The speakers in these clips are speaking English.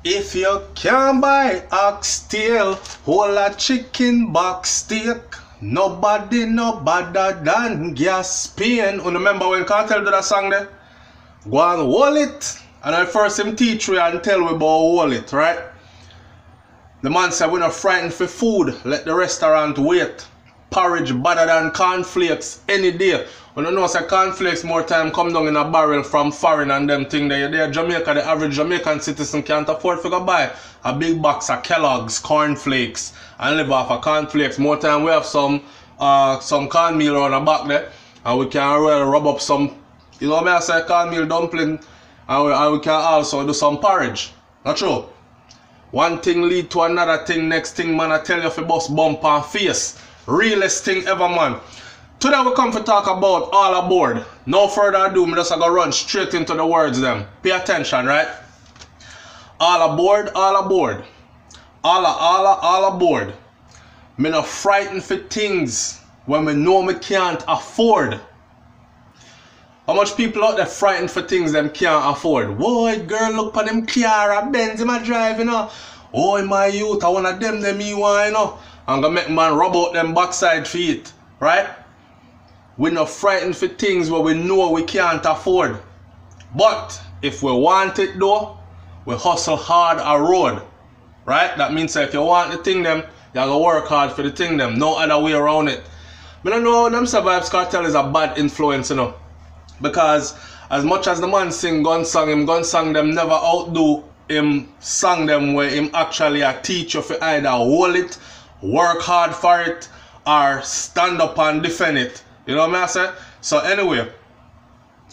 If you can't buy oxtail, whole a chicken box steak, nobody no better than gas pain. You remember when Kartel did that song there? Go and hold it. And at first him teach we and tell we about hold it, right? The man said, we're not frightened for food, let the restaurant wait. Porridge better than cornflakes any day. When you know say cornflakes more time come down in a barrel from foreign and them thing there. There Jamaica, the average Jamaican citizen can't afford to go buy a big box of Kellogg's cornflakes and live off of cornflakes. More time we have some cornmeal on the back there and we can really rub up some, you know what I say, cornmeal dumpling, and we can also do some porridge. Not true? One thing lead to another thing, next thing man I tell you if you bust bump and face. Realest thing ever, man. Today we come to talk about All Aboard. No further ado, me just gonna run straight into the words them. Pay attention, right? All aboard, all aboard. All aboard. Me not frightened for things when me know me can't afford. How much people out there frightened for things them can't afford? Boy, girl, look for them car, Benz in my drive, you know. Oh, my youth, I want of them me want, you know. I'm gonna make man rub out them backside feet, right? We're not frightened for things where we know we can't afford. But if we want it though, we hustle hard a road, right? That means that if you want the thing them, you gotta work hard for the thing them. No other way around it. I don't know them say Vybz Kartel is a bad influence, you know. Because as much as the man sing gun song, him gun song them never outdo him song them where him actually a teacher for either hold it, work hard for it, or stand up and defend it. You know what I say? So anyway,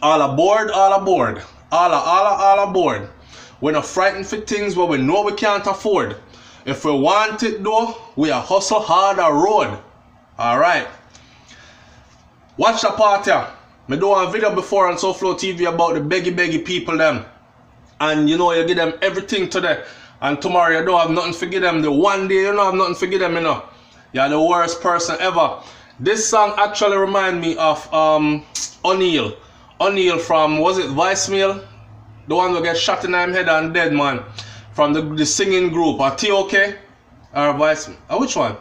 all aboard, all aboard. All aboard. We're not frightened for things where we know we can't afford. If we want it though, we are hustle hard a road. Alright. Watch the part here. I do a video before on SouFLoTV about the beggy people them. And you know you give them everything today. And tomorrow you don't have nothing to give them. The one day you don't have nothing to give them, you know. You're the worst person ever. This song actually remind me of O'Neal. O'Neal from, was it Vicemail? The one who get shot in him head and dead, man. From the singing group. Or T.O.K. or Vicemail. Which one?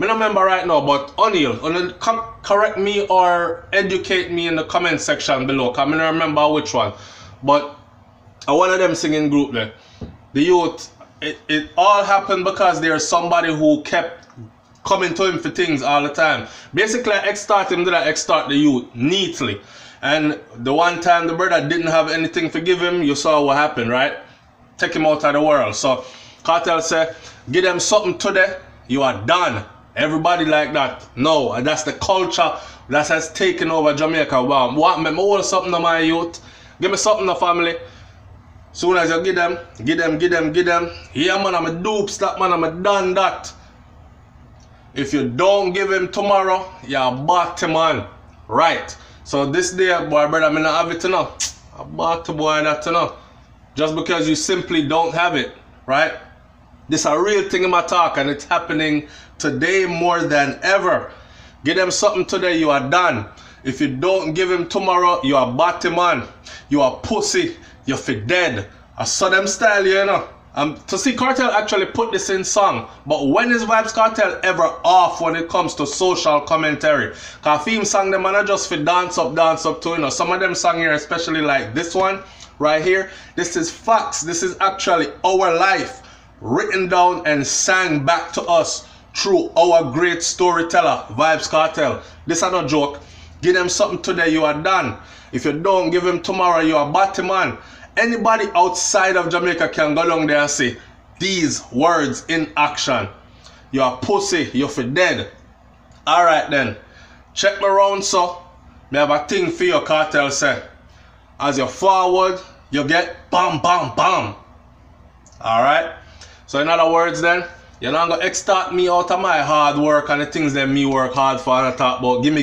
I don't remember right now, but O'Neal. Correct me or educate me in the comment section below. Because I don't remember which one. But one of them singing group there. The youth, it all happened because there's somebody who kept coming to him for things all the time. Basically, I extort him, did I extort the youth neatly. And the one time the brother didn't have anything to give him, you saw what happened, right? Take him out of the world. So, Kartel said, give them something today, you are done. Everybody like that. No, and that's the culture that has taken over Jamaica. Wow, what me hold something to my youth? Give me something to family. Soon as you give them. Yeah, man, I'm a dupes that, man, I'm a done that. If you don't give him tomorrow, you're a bad man. Right. So this day, boy, brother, I'm not have it to know. A bad boy that to know. Just because you simply don't have it, right? This is a real thing in my talk and it's happening today more than ever. Give them something today, you are done. If you don't give him tomorrow, you are batty man. You are pussy. You're for dead. I saw them style, you know. To see Kartel actually put this in song. But when is Vybz Kartel ever off when it comes to social commentary? Cause theme song them and just for dance up to, you know. Some of them song here, especially like this one right here. This is facts. This is actually our life. Written down and sang back to us through our great storyteller, Vybz Kartel. This is no joke. Give them something today, you are done. If you don't give him tomorrow, you are batty man. Anybody outside of Jamaica can go along there and say these words in action. You are pussy, you're for dead. Alright then. Check me around, so. Me have a thing for your Kartel say. As you forward, you get bam, bam, bam. Alright? So in other words then, you're not gonna extort me out of my hard work and the things that me work hard for and I talk about gimme.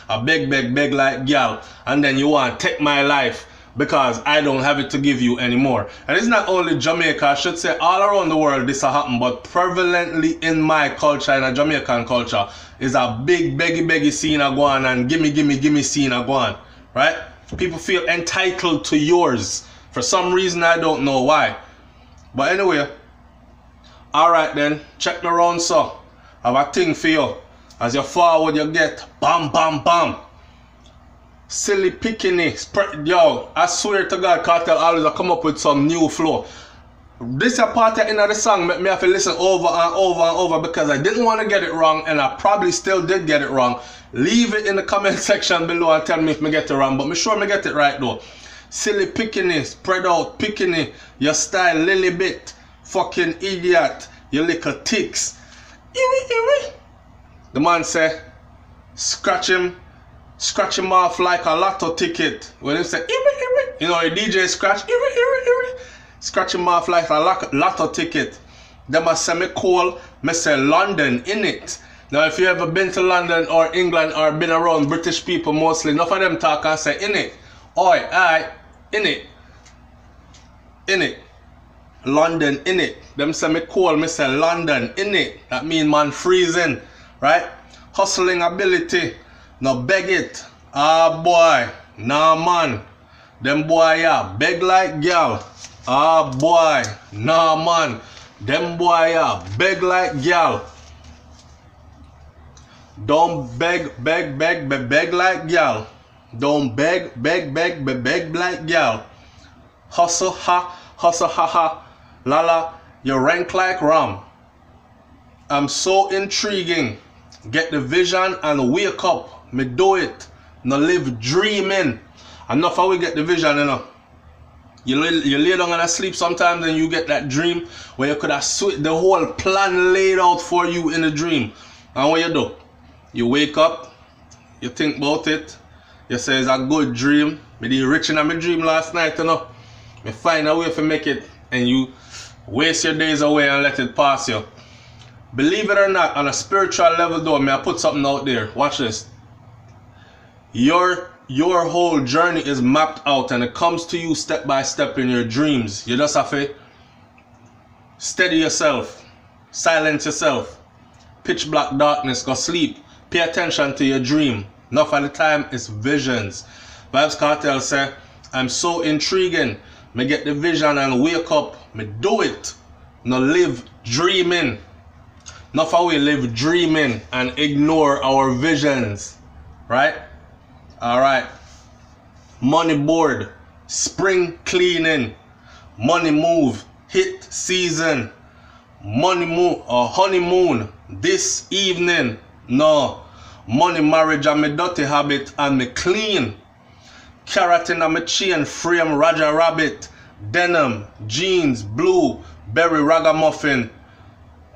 I beg like Gyal. And then you want to take my life because I don't have it to give you anymore. And it's not only Jamaica, I should say all around the world this has happened, but prevalently in my culture, in a Jamaican culture, is a big beggy scene a go on and gimme scene a go on. Right? People feel entitled to yours. For some reason I don't know why. But anyway, alright then, check the round, so I have a thing for you. As you forward, you get bam, bam, bam. Silly pickiny, yo, I swear to God, Kartel always come up with some new flow. This a part in the song make me have to listen over and over and over because I didn't want to get it wrong, and I probably still did get it wrong. Leave it in the comment section below and tell me if I get it wrong, but me sure I get it right though. Silly pickiny, spread out pickiny, your style lily bit, fucking idiot, you little ticks. The man say, scratch him off like a lotto ticket. When he say, you know, a DJ scratch, scratch him off like a lotto ticket. Then I say me call, me say London, in it. Now if you ever been to London or England or been around British people mostly, enough of them talk and say, in it. Oi, aye, in it. In it. London, in it. Them say me call, me say London, in it. That mean man freezing, right? Hustling ability. No beg it. Ah boy, nah man. Them boy yeah, beg like gyal. Ah boy, nah man. Them boy yeah, beg like gyal. Don't beg like gyal. Don't beg like gyal. Hustle ha, lala, you rank like ram. I'm so intriguing. Get the vision and wake up. Me do it. No live dreaming. Enough how we get the vision, you know. You lay down and sleep sometimes and you get that dream where you could have the whole plan laid out for you in a dream. And what you do? You wake up, you think about it, you say it's a good dream. Me did rich in my dream last night, you know. Me find a way to make it, and you waste your days away and let it pass you. Believe it or not, on a spiritual level though, may I put something out there. Watch this. Your whole journey is mapped out and it comes to you step by step in your dreams. You just have to steady yourself, silence yourself, pitch black darkness, go sleep, pay attention to your dream. Enough of the time it's visions. Vybz Kartel say, I'm so intriguing. Me get the vision and wake up, me do it. No live dreaming. Enough of we live dreaming and ignore our visions. Right? Alright. Money board. Spring cleaning. Money move. Hit season. Money move or honeymoon. This evening. No. Money marriage and me dirty habit and me clean. Carrot in my chain frame Roger Rabbit. Denim. Jeans. Blue. Berry ragamuffin.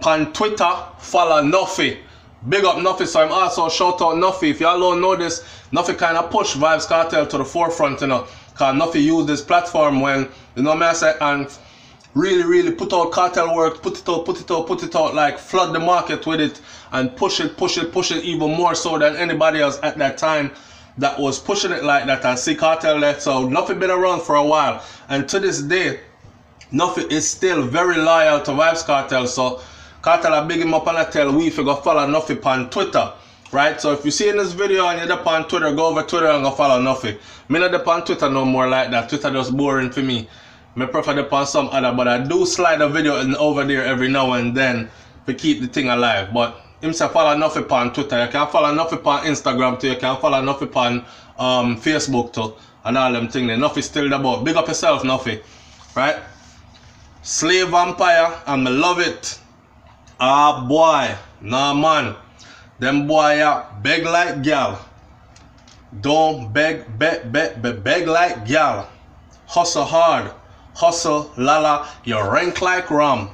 On Twitter, follow Nuffy. Big up Nuffy, so I'm also shout out Nuffy. If y'all don't know this, Nuffy kind of push Vybz Kartel to the forefront, you know. Because Nuffy used this platform when, you know what I say, and really put out cartel work, put it out, like flood the market with it and push it even more so than anybody else at that time that was pushing it like that. And see Kartel left, so Nuffy been around for a while. And to this day, Nuffy is still very loyal to Vybz Kartel, so Kartel I big him up and I tell we if you go follow Nuffy on Twitter. Right? So if you see in this video and you're on Twitter, go over Twitter and go follow Nuffy. Me not on Twitter no more like that. Twitter just boring for me. Me prefer to on some other, but I do slide a video over there every now and then to keep the thing alive. But him say follow Nuffy on Twitter. You can follow Nuffy on Instagram too. You can follow Nuffy on Facebook too. And all them things. Nuffy still the boat. Big up yourself, Nuffy. Right? Slave Vampire, and me love it. Ah boy, nah man. Them boy beg like gyal. Don't beg like gyal. Hustle hard. Hustle lala, you rank like ram.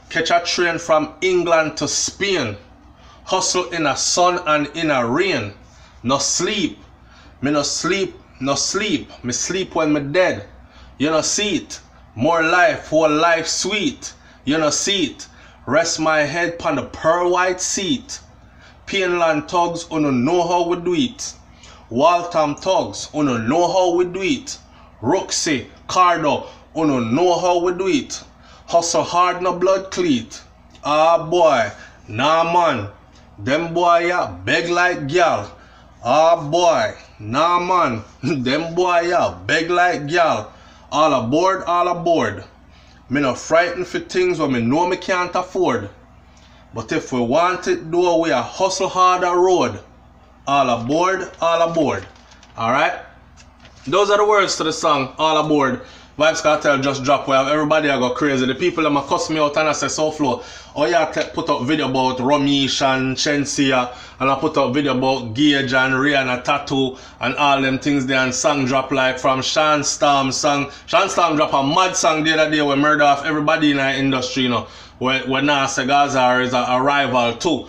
Catch a train from England to Spain. Hustle in a sun and in a rain. No sleep. Me no sleep. Me sleep when me dead. You no see it. More life, whole life sweet. You no see it. Rest my head pon the pearl white seat. Painland thugs, uno know how we do it. Waltham thugs, uno know how we do it. Roxy, Cardo, uno know how we do it. Hustle hard, no blood cleat. Ah boy, nah man. Them boy beg like gyal. Ah boy, nah man. Them boy beg like gyal. All aboard, all aboard. Me not frightened for things where me know me can't afford. But if we want it, do we a hustle harder road. All aboard, all aboard. Alright? Those are the words to the song, All Aboard. Vybz Kartel just dropped where everybody I go crazy. The people that cuss me out and I say SouFlo. Oh yeah, put up video about Ramesh and Shensia, and I put up video about Gage and Rihanna Tattoo and all them things there, and song drop like from Sean Storm song. Sean Storm drop a mad song the other day where murder off everybody in the industry, you know. Where Nas Gaza is a rival too.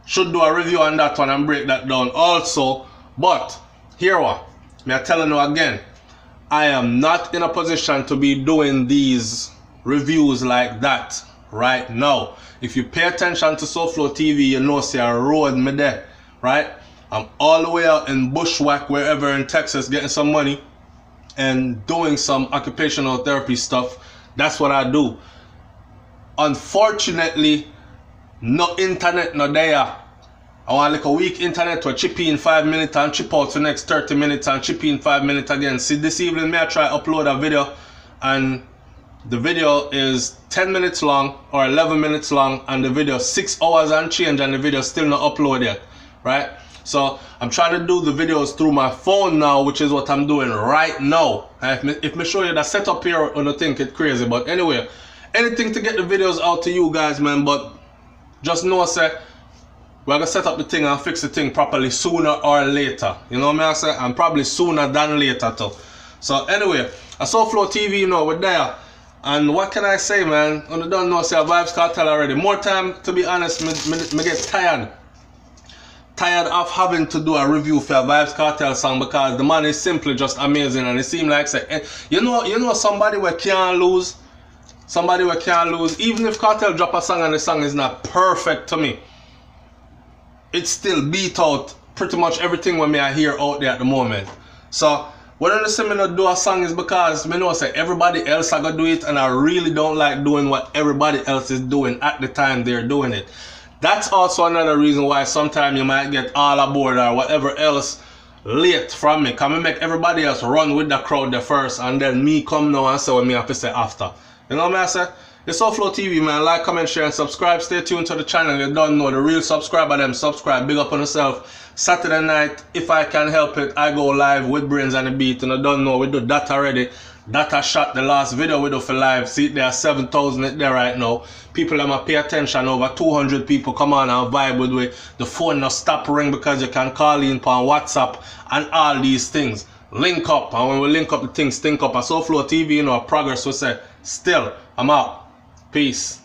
Should do a review on that one and break that down also. But here what? Me I telling you again. I am not in a position to be doing these reviews like that right now. If you pay attention to SouFLoTV, you know see a road me there, right? I'm all the way out in Bushwhack, wherever in Texas, getting some money and doing some occupational therapy stuff. That's what I do. Unfortunately, no internet no there. I want like a weak internet to chip in 5 minutes and chip out for the next 30 minutes and chip in 5 minutes again. See, this evening may I try upload a video, and the video is 10 minutes long or 11 minutes long, and the video 6 hours and change, and the video still not uploaded yet, right? So I'm trying to do the videos through my phone now, which is what I'm doing right now. If me show you the setup here, I don't think it's crazy, but anyway, anything to get the videos out to you guys, man. But just know, say, we're gonna set up the thing and fix the thing properly sooner or later. You know what I say? And probably sooner than later too. So anyway, I SouFLoTV, you know, we're there. And what can I say, man? I don't know, say Vybz Kartel already. More time, to be honest, me get tired. Tired of having to do a review for a Vybz Kartel song, because the man is simply just amazing, and it seems like, say, you know somebody where can't lose. Somebody where can't lose. Even if Kartel drop a song and the song is not perfect to me, it still beat out pretty much everything when me I hear out there at the moment. So when I say me not do a song is because me know say everybody else I gotta do it, and I really don't like doing what everybody else is doing at the time they're doing it. That's also another reason why sometimes you might get All Aboard or whatever else late from me. Can me make everybody else run with the crowd there first, and then me come now and say what me have to say after. You know what I say? It's SouFLoTV, man. Like, comment, share, and subscribe. Stay tuned to the channel. You don't know the real subscriber, them subscribe. Big up on yourself. Saturday night, if I can help it, I go live with Brains and the Beat. And I don't know, we do that already. That I shot the last video we do for live. See, there are 7,000 there right now. People that might pay attention. Over 200 people come on and vibe with me. The phone not stop ring because you can call in on WhatsApp and all these things. Link up, and when we link up, the things stink up. And SouFLoTV, you know, progress we say. Still, I'm out. Peace.